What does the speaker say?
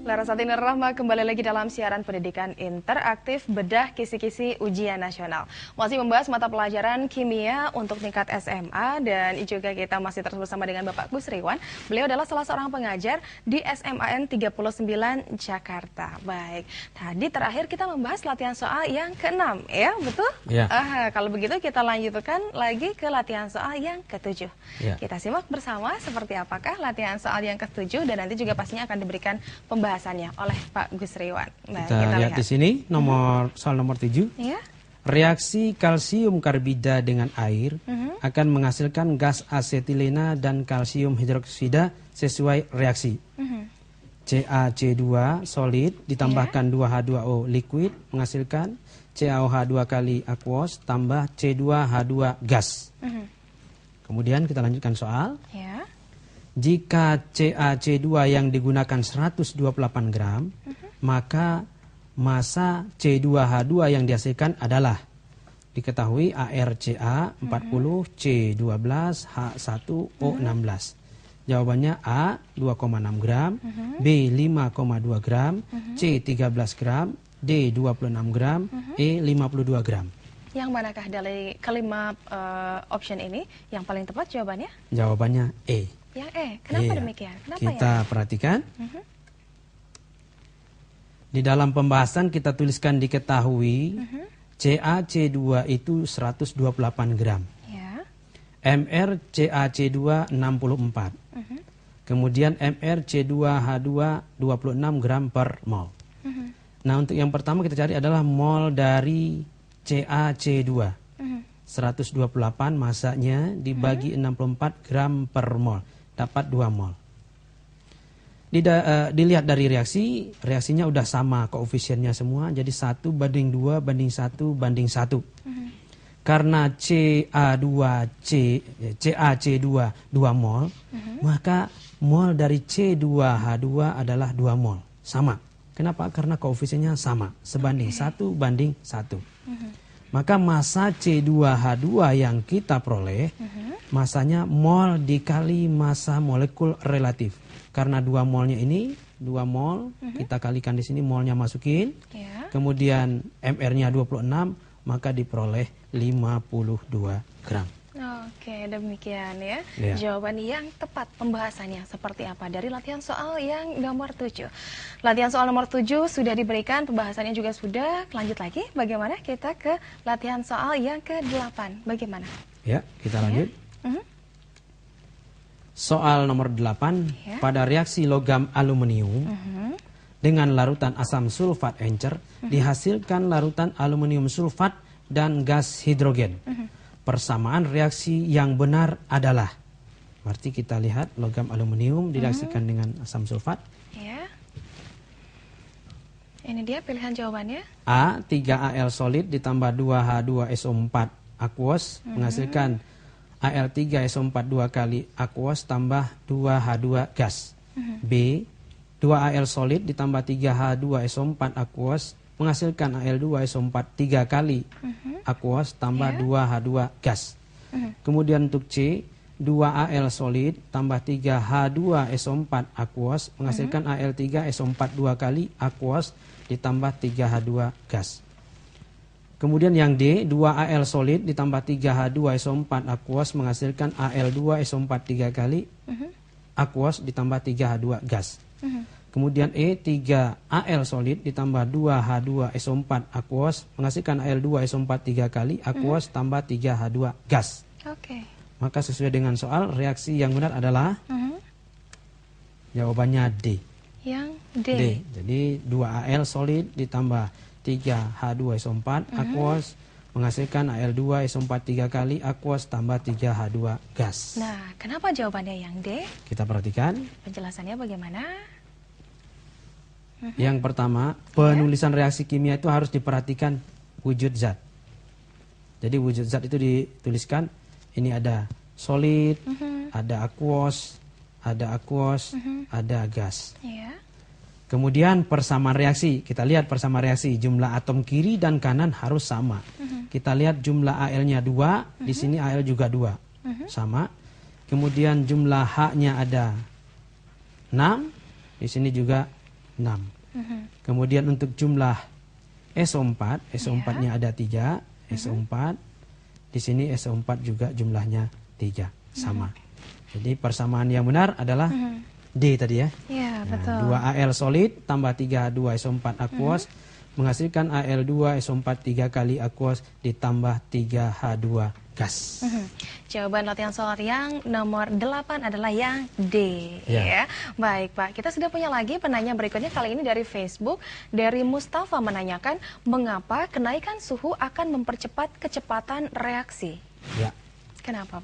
Larasati Nur Rahma kembali lagi dalam siaran pendidikan interaktif bedah kisi-kisi ujian nasional. Masih membahas mata pelajaran kimia untuk tingkat SMA dan juga kita masih terus bersama dengan Bapak Gusriwan. Beliau adalah salah seorang pengajar di SMAN 39 Jakarta. Baik, tadi terakhir kita membahas latihan soal yang ke-6 ya, betul? Ya. Kalau begitu kita lanjutkan lagi ke latihan soal yang ke-7. Ya. Kita simak bersama seperti apakah latihan soal yang ke-7 dan nanti juga pastinya akan diberikan pembahasannya oleh Pak Gusriwan. Nah, kita lihat di sini soal nomor 7. Ya. Reaksi kalsium karbida dengan air akan menghasilkan gas asetilena dan kalsium hidroksida sesuai reaksi. CaC2 solid ditambahkan 2H2O liquid menghasilkan CaOH 2 kali aquos tambah C2H2 gas. Kemudian kita lanjutkan soal. Ya. Jika CaC2 yang digunakan 128 gram, maka massa C2H2 yang dihasilkan adalah diketahui ArCa 40, C12, H1O 16. Jawabannya A 2,6 gram, B 5,2 gram, C 13 gram, D 26 gram, E 52 gram. Yang manakah dari kelima option ini yang paling tepat jawabannya? Jawabannya E. Yang E. Kenapa demikian? Kenapa kita perhatikan. Di dalam pembahasan kita tuliskan diketahui CaC2 itu 128 gram. Ya. MrCaC2 64. Kemudian MrC2H2 26 gram per mol. Nah, untuk yang pertama kita cari adalah mol dari CaC2. 128 masanya dibagi 64 gram per mol. Dapat 2 mol. Dilihat dari reaksinya udah sama koefisiennya semua. Jadi 1 banding 2 banding 1 banding 1. Karena CaC2 2 mol, maka mol dari C2H2 adalah 2 mol. Sama. Kenapa? Karena koefisiennya sama. Sebanding 1 banding 1. Maka massa C2H2 yang kita peroleh, masanya mol dikali massa molekul relatif. Karena 2 molnya ini, 2 mol, kita kalikan di sini molnya masukin. Ya. Kemudian MR-nya 26, maka diperoleh 52 gram. Oke, demikian ya. Ya. Jawaban yang tepat pembahasannya seperti apa dari latihan soal yang nomor 7. Latihan soal nomor 7 sudah diberikan, pembahasannya juga sudah. Lanjut lagi, bagaimana kita ke latihan soal yang ke-8? Bagaimana? Ya, kita lanjut. Soal nomor 8, pada reaksi logam aluminium dengan larutan asam sulfat encer dihasilkan larutan aluminium sulfat dan gas hidrogen. Persamaan reaksi yang benar adalah, berarti kita lihat logam aluminium direaksikan dengan asam sulfat. Ya. Ini dia pilihan jawabannya. A 3Al solid ditambah 2H2SO4 aquos menghasilkan Al3SO4 2 kali aquos tambah 2H2 gas. B 2Al solid ditambah 3H2SO4 aquos menghasilkan Al2SO4 3 kali aquos tambah 2H2 gas. Kemudian untuk C 2Al solid tambah 3H2SO4 aquos menghasilkan Al3SO4 2 kali aquos ditambah 3H2 gas. Kemudian yang D 2Al solid ditambah 3H2SO4 aquos menghasilkan Al2SO4 3 kali aquos ditambah 3H2 gas. Kemudian E 3Al solid ditambah 2H2SO4 aquos menghasilkan Al2SO4 3 kali aquos tambah 3H2 gas. Oke. Maka sesuai dengan soal, reaksi yang benar adalah jawabannya D. Yang D. Jadi 2Al solid ditambah 3H2SO4 aquos menghasilkan Al2SO4 3 kali aquos tambah 3H2 gas. Nah, kenapa jawabannya yang D? Kita perhatikan. Penjelasannya bagaimana? Yang pertama, penulisan reaksi kimia itu harus diperhatikan wujud zat. Jadi wujud zat itu dituliskan, ini ada solid, ada aquos, ada gas. Ya. Kemudian persamaan reaksi, kita lihat persamaan reaksi, jumlah atom kiri dan kanan harus sama. Kita lihat jumlah Al-nya 2, di sini Al juga 2, sama. Kemudian jumlah H-nya ada 6, di sini juga Kemudian untuk jumlah SO4, SO4-nya ada 3, SO4. Di sini SO4 juga jumlahnya 3, sama. Jadi persamaan yang benar adalah D tadi ya. Iya, betul. 2Al solid tambah 3H2SO4 aquos menghasilkan Al2 SO4 3 kali aquos ditambah 3H2 gas. Jawaban latihan soal yang nomor 8 adalah yang D. Ya. Baik Pak, kita sudah punya lagi penanya berikutnya, kali ini dari Facebook. Dari Mustafa menanyakan, mengapa kenaikan suhu akan mempercepat kecepatan reaksi? Ya. Kenapa Pak?